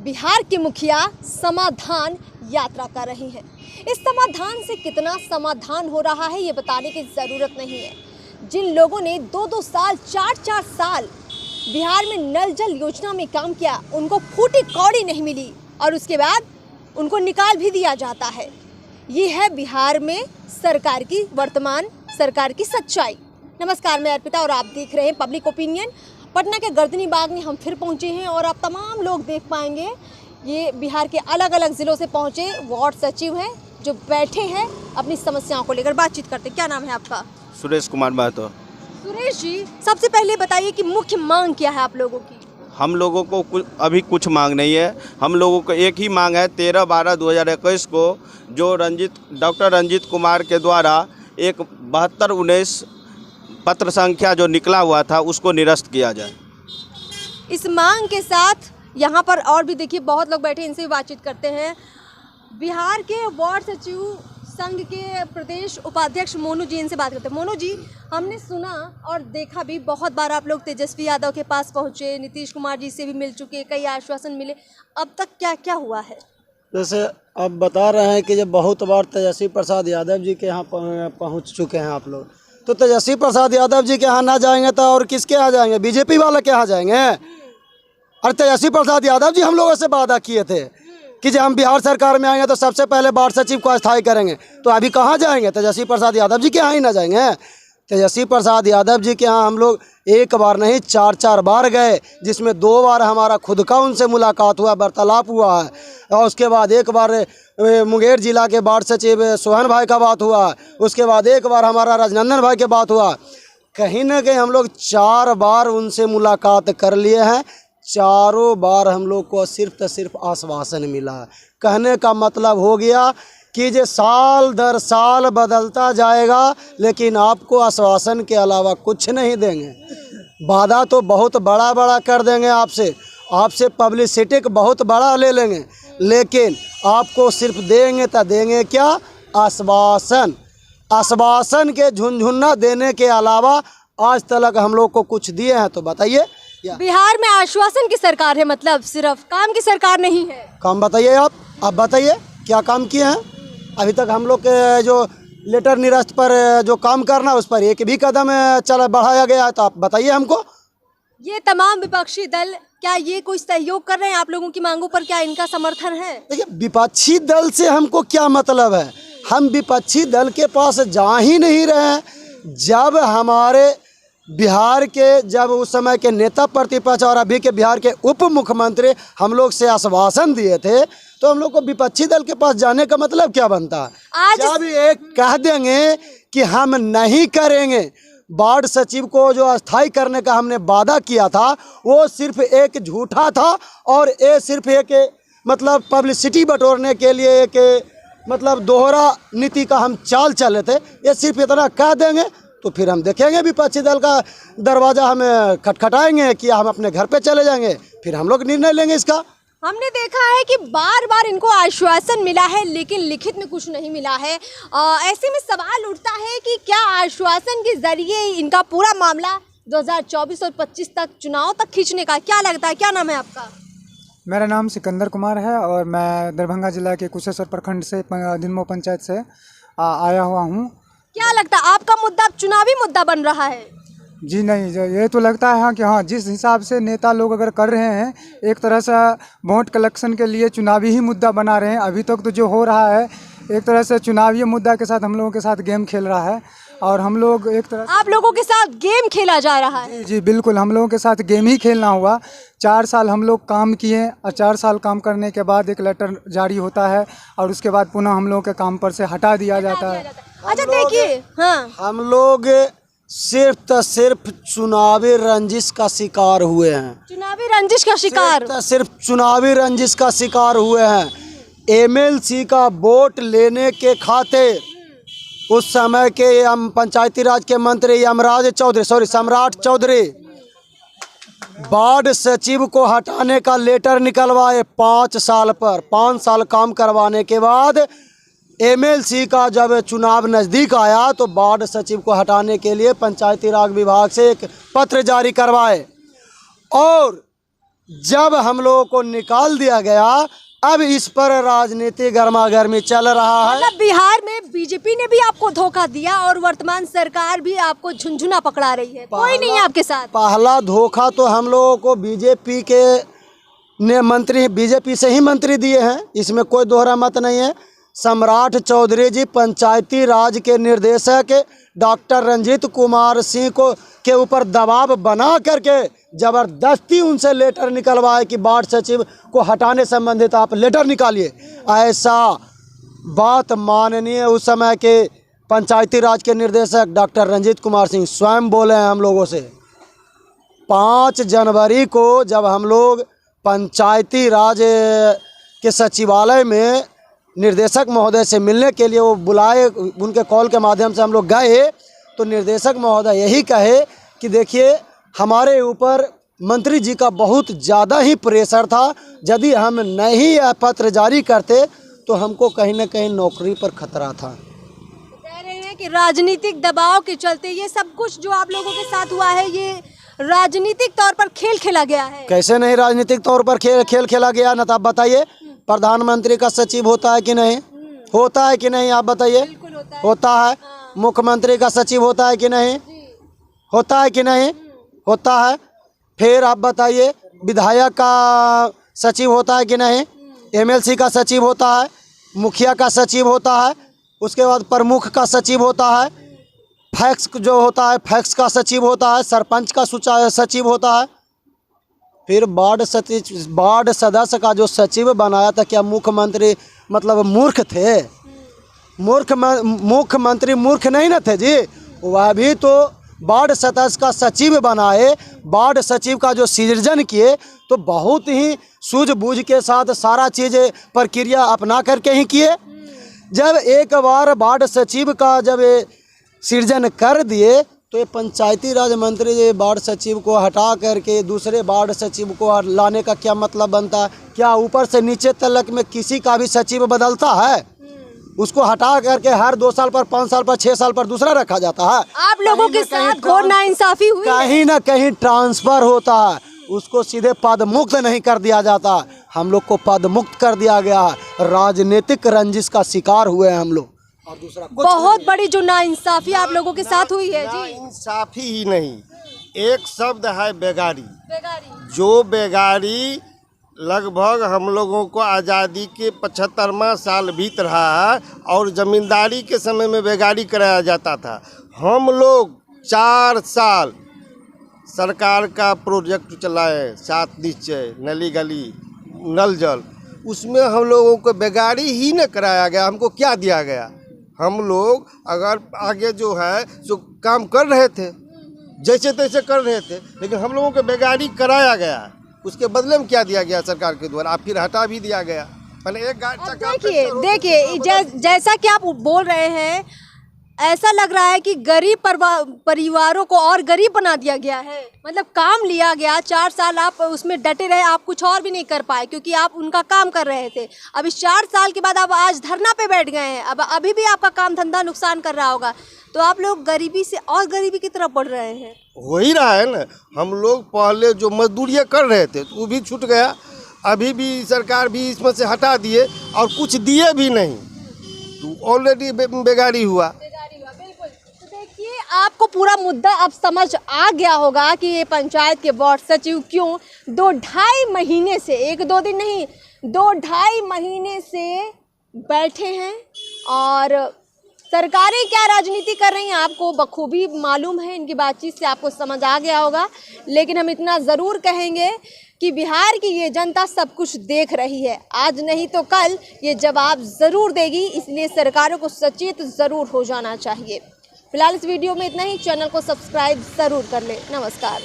बिहार के मुखिया समाधान यात्रा कर रही हैं। इस समाधान से कितना समाधान हो रहा है ये बताने की ज़रूरत नहीं है। जिन लोगों ने 2-2 साल 4-4 साल बिहार में नल जल योजना में काम किया, उनको फूटी कौड़ी नहीं मिली और उसके बाद उनको निकाल भी दिया जाता है। ये है बिहार में सरकार की, वर्तमान सरकार की सच्चाई। नमस्कार, मैं अर्पिता और आप देख रहे हैं पब्लिक ओपिनियन। पटना के गर्दनी बाग में हम फिर पहुंचे हैं और आप तमाम लोग देख पाएंगे ये बिहार के अलग अलग ज़िलों से पहुंचे वार्ड सचिव हैं जो बैठे हैं अपनी समस्याओं को लेकर बातचीत करते। क्या नाम है आपका? सुरेश कुमार महतो। सुरेश जी, सबसे पहले बताइए कि मुख्य मांग क्या है आप लोगों की? हम लोगों को अभी कुछ मांग नहीं है। हम लोगों को एक ही मांग है, 13/12/2021 को जो डॉक्टर रंजीत कुमार के द्वारा एक 7219 पत्र संख्या जो निकला हुआ था उसको निरस्त किया जाए। इस मांग के साथ यहाँ पर और भी देखिए बहुत लोग बैठे, इनसे भी बातचीत करते हैं। बिहार के वार्ड सचिव संघ के प्रदेश उपाध्यक्ष मोनू जी, इनसे बात करते हैं। मोनू जी, हमने सुना और देखा भी, बहुत बार आप लोग तेजस्वी यादव के पास पहुँचे, नीतीश कुमार जी से भी मिल चुके, कई आश्वासन मिले, अब तक क्या क्या हुआ है? जैसे अब बता रहे हैं कि जब बहुत बार तेजस्वी प्रसाद यादव जी के यहाँ पहुँच चुके हैं आप लोग, तो तेजस्वी प्रसाद यादव जी के यहाँ ना जाएंगे तो और किसके यहाँ जाएंगे? बीजेपी वाले के यहाँ जाएंगे। और तेजस्वी प्रसाद यादव जी हम लोगों से वादा किए थे कि जब हम बिहार सरकार में आएंगे तो सबसे पहले वार्ड सचिव को अस्थायी करेंगे, तो अभी कहाँ जाएंगे? तेजस्वी प्रसाद यादव जी के यहाँ ही ना जाएंगे। तेजस्वी प्रसाद यादव जी के यहाँ हम लोग एक बार नहीं 4-4 बार गए, जिसमें 2 बार हमारा खुद का उनसे मुलाकात हुआ, वार्तालाप हुआ है, और उसके बाद एक बार मुंगेर जिला के वार्ड सचिव सोहन भाई का बात हुआ, उसके बाद एक बार हमारा राजनंदन भाई के बात हुआ। कहीं ना कहीं हम लोग 4 बार उनसे मुलाकात कर लिए हैं। चारों बार हम लोग को सिर्फ आश्वासन मिला। कहने का मतलब हो गया कि ये साल दर साल बदलता जाएगा, लेकिन आपको आश्वासन के अलावा कुछ नहीं देंगे। वादा तो बहुत बड़ा बड़ा कर देंगे, आपसे पब्लिसिटी बहुत बड़ा ले लेंगे, लेकिन आपको सिर्फ देंगे तो देंगे क्या? आश्वासन। आश्वासन के झुनझुना देने के अलावा आज तक हम लोग को कुछ दिए हैं तो बताइए। बिहार में आश्वासन की सरकार है, मतलब सिर्फ काम की सरकार नहीं है। काम बताइए आप बताइए क्या काम किए हैं अभी तक? हम लोग के जो लेटर निरस्त पर जो काम करना उस पर एक भी कदम बढ़ाया गया है तो आप बताइए हमको। ये तमाम विपक्षी दल क्या ये कोई सहयोग कर रहे हैं आप लोगों की मांगों पर? क्या इनका समर्थन है? देखिए, विपक्षी दल से हमको क्या मतलब है? हम विपक्षी दल के पास जा ही नहीं रहे हैं। जब हमारे बिहार के जब उस समय के नेता प्रतिपक्ष और अभी के बिहार के उप मुख्यमंत्री हम लोग से आश्वासन दिए थे, तो हम लोग को विपक्षी दल के पास जाने का मतलब क्या बनता? जब एक कह देंगे कि हम नहीं करेंगे, वार्ड सचिव को जो अस्थायी करने का हमने वादा किया था वो सिर्फ एक झूठा था, और ये सिर्फ एक मतलब पब्लिसिटी बटोरने के लिए एक मतलब दोहरा नीति का हम चाल चले थे। ये सिर्फ इतना कह देंगे तो फिर हम देखेंगे विपक्षी दल का दरवाज़ा हमें खटखटाएंगे कि हम अपने घर पे चले जाएंगे, फिर हम लोग निर्णय लेंगे इसका। हमने देखा है कि बार बार इनको आश्वासन मिला है लेकिन लिखित में कुछ नहीं मिला है। ऐसे में सवाल उठता है कि क्या आश्वासन के जरिए इनका पूरा मामला 2024 और 25 तक चुनाव तक खींचने का? क्या लगता है? क्या नाम है आपका? मेरा नाम सिकंदर कुमार है और मैं दरभंगा जिला के कुशेश्वर प्रखंड से दिनमो पंचायत से आया हुआ हूँ। क्या लगता है आपका मुद्दा चुनावी मुद्दा बन रहा है? जी नहीं, ये तो लगता है कि हाँ, जिस हिसाब से नेता लोग अगर कर रहे हैं, एक तरह से वोट कलेक्शन के लिए चुनावी ही मुद्दा बना रहे हैं। अभी तक तो जो हो रहा है एक तरह से चुनावी मुद्दा के साथ हम लोगों के साथ गेम खेल रहा है, और हम लोग एक तरह आप लोगों के साथ गेम खेला जा रहा है? जी बिल्कुल, हम लोगों के साथ गेम ही खेलना हुआ। 4 साल हम लोग काम किए और 4 साल काम करने के बाद एक लेटर जारी होता है और उसके बाद पुनः हम लोग के काम पर से हटा दिया जाता है। अच्छा देखिए, हाँ, हम लोग सिर्फ चुनावी रंजिश का शिकार हुए हैं। चुनावी रंजिश का शिकार? सिर्फ चुनावी रंजिश का शिकार हुए हैं। एमएलसी का वोट लेने के खातिर उस समय के हम पंचायती राज के मंत्री सम्राट चौधरी वार्ड सचिव को हटाने का लेटर निकलवाए 5 साल पर। 5 साल काम करवाने के बाद एमएलसी का जब चुनाव नज़दीक आया तो वार्ड सचिव को हटाने के लिए पंचायती राज विभाग से एक पत्र जारी करवाए, और जब हम लोगों को निकाल दिया गया, अब इस पर राजनीति गर्मागर्मी चल रहा है। मतलब बिहार में बीजेपी ने भी आपको धोखा दिया और वर्तमान सरकार भी आपको झुनझुना पकड़ा रही है, कोई नहीं है आपके साथ। पहला धोखा तो हम लोगों को बीजेपी के ने मंत्री, बीजेपी से ही मंत्री दिए हैं, इसमें कोई दोहरा मत नहीं है। सम्राट चौधरी जी पंचायती राज के निर्देशक डॉक्टर रंजीत कुमार सिंह को के ऊपर दबाव बना करके जबरदस्ती उनसे लेटर निकलवाए कि वार्ड सचिव को हटाने संबंधित आप लेटर निकालिए। ऐसा बात माननीय उस समय के पंचायती राज के निर्देशक डॉक्टर रंजीत कुमार सिंह स्वयं बोले हैं हम लोगों से। 5 जनवरी को जब हम लोग पंचायती राज के सचिवालय में निर्देशक महोदय से मिलने के लिए वो बुलाए, उनके कॉल के माध्यम से हम लोग गए, तो निर्देशक महोदय यही कहे कि देखिए हमारे ऊपर मंत्री जी का बहुत ज़्यादा ही प्रेशर था, यदि हम नहीं यह पत्र जारी करते तो हमको कहीं ना कहीं नौकरी पर खतरा था। कह रहे हैं कि राजनीतिक दबाव के चलते ये सब कुछ जो आप लोगों के साथ हुआ है, ये राजनीतिक तौर पर खेल खेला गया है। कैसे नहीं राजनीतिक तौर पर खेल खेला गया ना? तो आप बताइए, प्रधानमंत्री का सचिव होता है कि नहीं? होता है कि नहीं? आप बताइए। होता है। मुख्यमंत्री का सचिव होता है कि नहीं? होता है कि नहीं? होता है। फिर आप बताइए, विधायक का सचिव होता है कि नहीं? एमएलसी का सचिव होता है, मुखिया का सचिव होता है, उसके बाद प्रमुख का सचिव होता है, फैक्स जो होता है फैक्स का सचिव होता है, सरपंच का सचिव होता है। फिर वार्ड सदस्य का जो सचिव बनाया था, क्या मुख्यमंत्री मतलब मूर्ख थे? मुख्यमंत्री मूर्ख नहीं न थे जी, वह भी तो वार्ड सदस्य का सचिव बनाए, वार्ड सचिव का जो सृजन किए तो बहुत ही सूझबूझ के साथ सारा चीज़ प्रक्रिया अपना करके ही किए। जब एक बार वार्ड सचिव का जब सृजन कर दिए तो ये पंचायती राज मंत्री जी वार्ड सचिव को हटा करके दूसरे वार्ड सचिव को लाने का क्या मतलब बनता है? क्या ऊपर से नीचे तक में किसी का भी सचिव बदलता है? उसको हटा करके हर 2 साल पर, 5 साल पर, 6 साल पर दूसरा रखा जाता है। आप लोगों के साथ घोर नाइंसाफी हुई है। कहीं ना कहीं ट्रांसफर होता है, उसको सीधे पद मुक्त नहीं कर दिया जाता। हम लोग को पद मुक्त कर दिया गया है। राजनीतिक रंजिश का शिकार हुए हैं हम लोग, और दूसरा बहुत बड़ी जो नाइंसाफी आप लोगों के साथ हुई है जी। इंसाफी ही नहीं, एक शब्द है बेगारी। जो बेगारी लगभग हम लोगों को आज़ादी के 75वां साल बीत रहा है और ज़मींदारी के समय में बेगारी कराया जाता था। हम लोग 4 साल सरकार का प्रोजेक्ट चलाए, 7 निश्चय, नली गली, नल जल, उसमें हम लोगों को बेगारी ही न कराया गया। हमको क्या दिया गया? हम लोग अगर आगे जो है जो काम कर रहे थे, जैसे तैसे कर रहे थे, लेकिन हम लोगों को बेगारी कराया गया। उसके बदले में क्या दिया गया सरकार के द्वारा? आप फिर हटा भी दिया गया। पहले एक देखिए जैसा कि आप बोल रहे हैं, ऐसा लग रहा है कि गरीब परिवारों को और गरीब बना दिया गया है। मतलब काम लिया गया, 4 साल आप उसमें डटे रहे, आप कुछ और भी नहीं कर पाए क्योंकि आप उनका काम कर रहे थे। अब इस 4 साल के बाद आप आज धरना पे बैठ गए हैं, अब अभी भी आपका काम धंधा नुकसान कर रहा होगा, तो आप लोग गरीबी से और गरीबी की तरफ बढ़ रहे हैं। हो ही रहा है ना। हम लोग पहले जो मजदूरियाँ कर रहे थे तो वो भी छूट गया, अभी भी सरकार भी इसमें से हटा दिए और कुछ दिए भी नहीं, तो ऑलरेडी बेगारी हुआ। आपको पूरा मुद्दा अब समझ आ गया होगा कि ये पंचायत के वार्ड सचिव क्यों 2-2.5 महीने से, 1-2 दिन नहीं, 2-2.5 महीने से बैठे हैं और सरकारें क्या राजनीति कर रही हैं आपको बखूबी मालूम है। इनकी बातचीत से आपको समझ आ गया होगा। लेकिन हम इतना ज़रूर कहेंगे कि बिहार की ये जनता सब कुछ देख रही है, आज नहीं तो कल ये जवाब ज़रूर देगी, इसलिए सरकारों को सचेत ज़रूर हो जाना चाहिए। फिलहाल इस वीडियो में इतना ही। चैनल को सब्सक्राइब ज़रूर कर ले। नमस्कार।